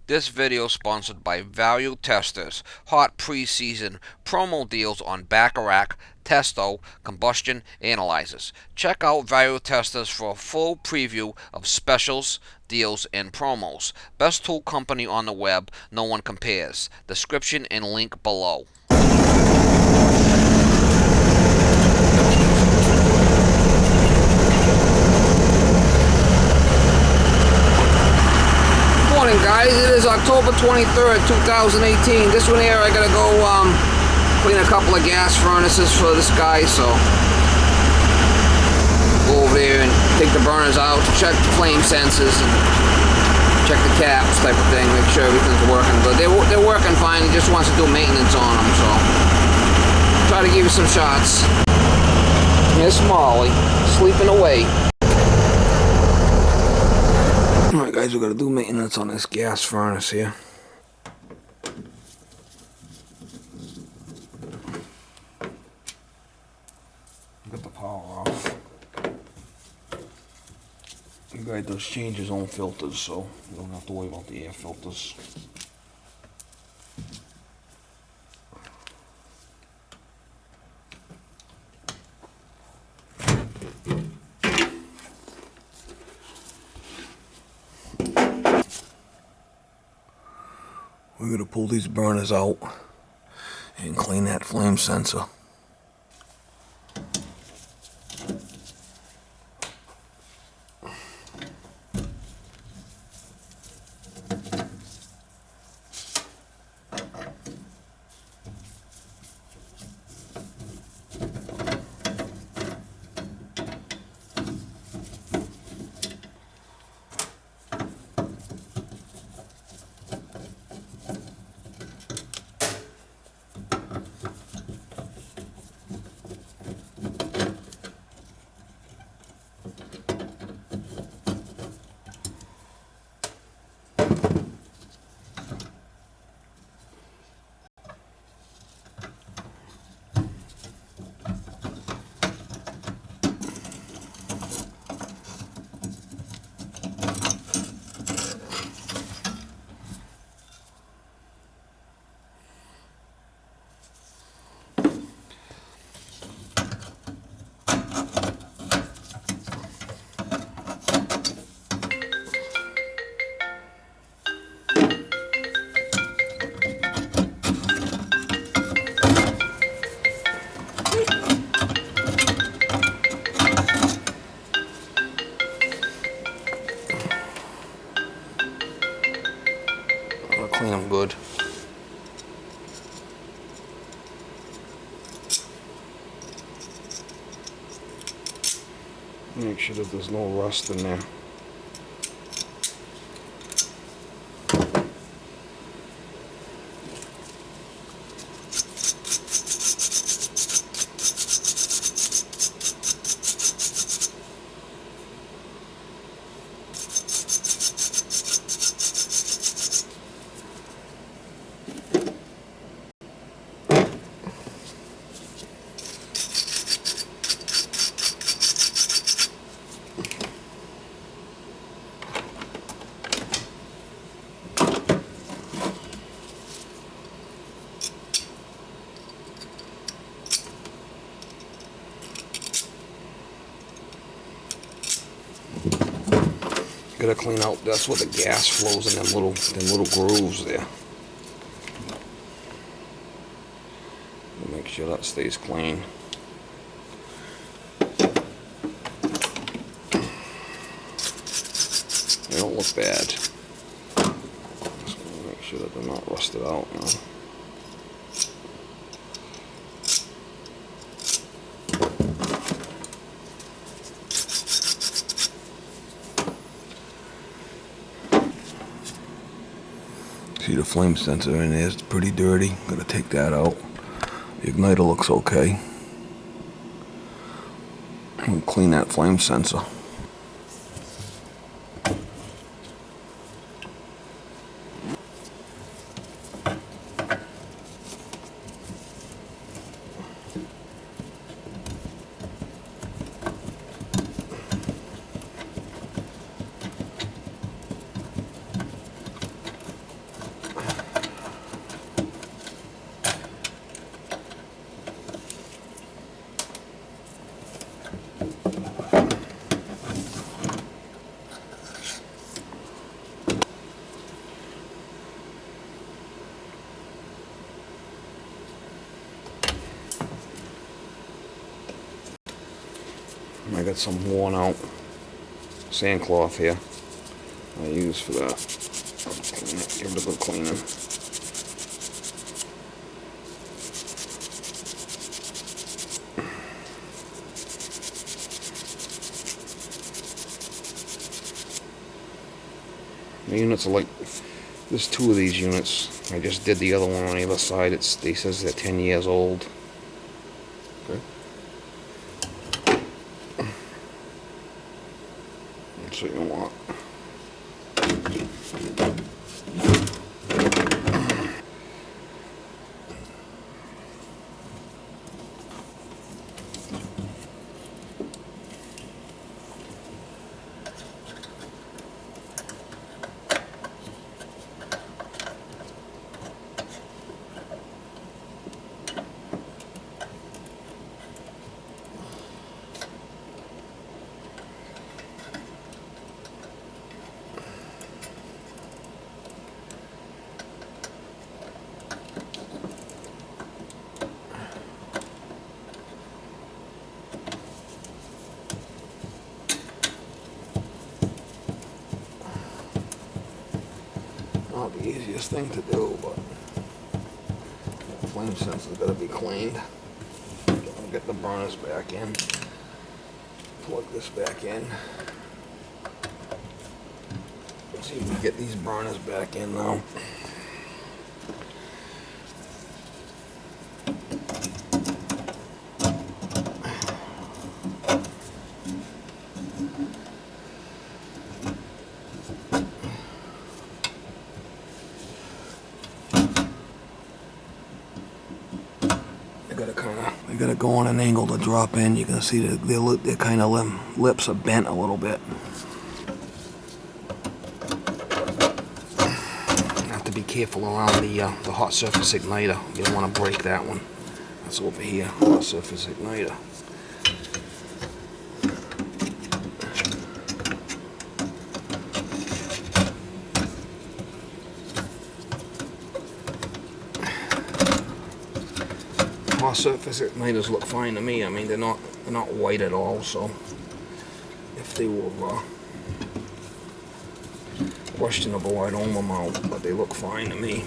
This video is sponsored by Value Testers. Hot preseason promo deals on Bacharach, Testo, combustion analyzers. Check out Value Testers for a full preview of specials, deals, and promos. Best tool company on the web, no one compares. Description and link below. Morning, guys. It is October 23rd, 2018. This one here, I gotta go clean a couple of gas furnaces for this guy, so go over there and take the burners out, check the flame sensors, and check the caps type of thing, make sure everything's working good. They're working fine. He just wants to do maintenance on them, so try to give you some shots. Here's Molly, sleeping away. Alright guys, we're going to do maintenance on this gas furnace here. Get the power off. The guy does change his own filters, so you don't have to worry about the air filters. We're going to pull these burners out and clean that flame sensor. Clean them good. Make sure that there's no rust in there. Gotta clean out, that's where the gas flows in them little grooves there. Make sure that stays clean. They don't look bad. Just gonna make sure that they're not rusted out now. See the flame sensor in there, it's pretty dirty. Gotta take that out. The igniter looks okay. We'll clean that flame sensor. I got some worn out sandcloth here I use for that. Clean it, give it a good cleaning. The units are like, there's two of these units. I just did the other one on the other side. It says they're 10 years old. Okay. That's what you want. Not the easiest thing to do, but the flame sensor's got to be cleaned. I'll get the burners back in. Plug this back in. Let's see if we can get these burners back in now. I got to go on an angle to drop in. You can see their kind of lips are bent a little bit. Have to be careful around the hot surface igniter. You don't want to break that one. That's over here, hot surface igniter. Surface igniters look fine to me. I mean, they're not white at all. So if they were questionable, I'd own them out. But they look fine to me.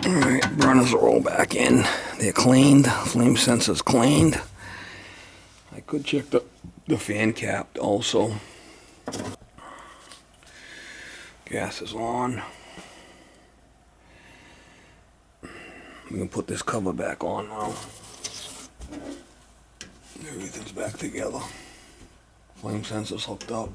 Alright, burners are all back in. They're cleaned. Flame sensor's cleaned. I could check the fan cap also. Gas is on. We can put this cover back on now. Everything's back together. Flame sensor's hooked up.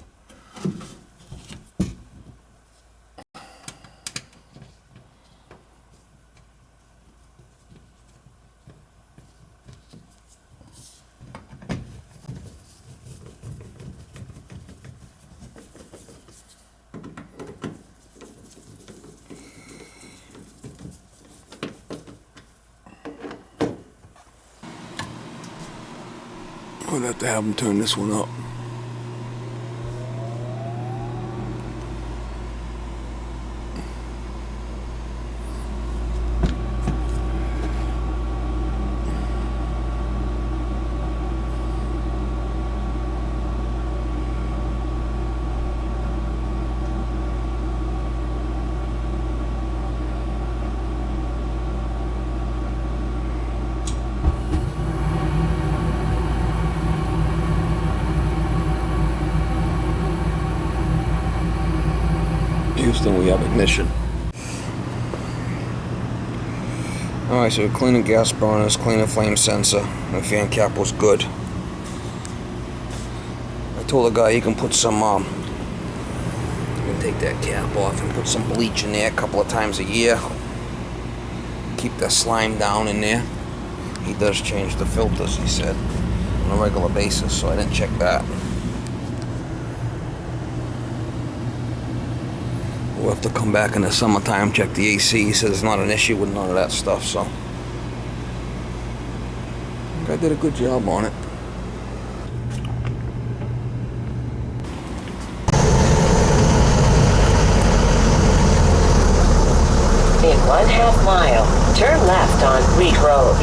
I'll have to have them turn this one up. Houston, we have ignition. Alright, so we're cleaning gas burners, cleaning flame sensor. My fan cap was good. I told the guy he can put some Take that cap off and put some bleach in there a couple of times a year. Keep the slime down in there. He does change the filters, he said, on a regular basis, so I didn't check that. We'll have to come back in the summertime, check the AC. He says it's not an issue with none of that stuff, so I think I did a good job on it. In 1/2 mile, turn left on Greek Road.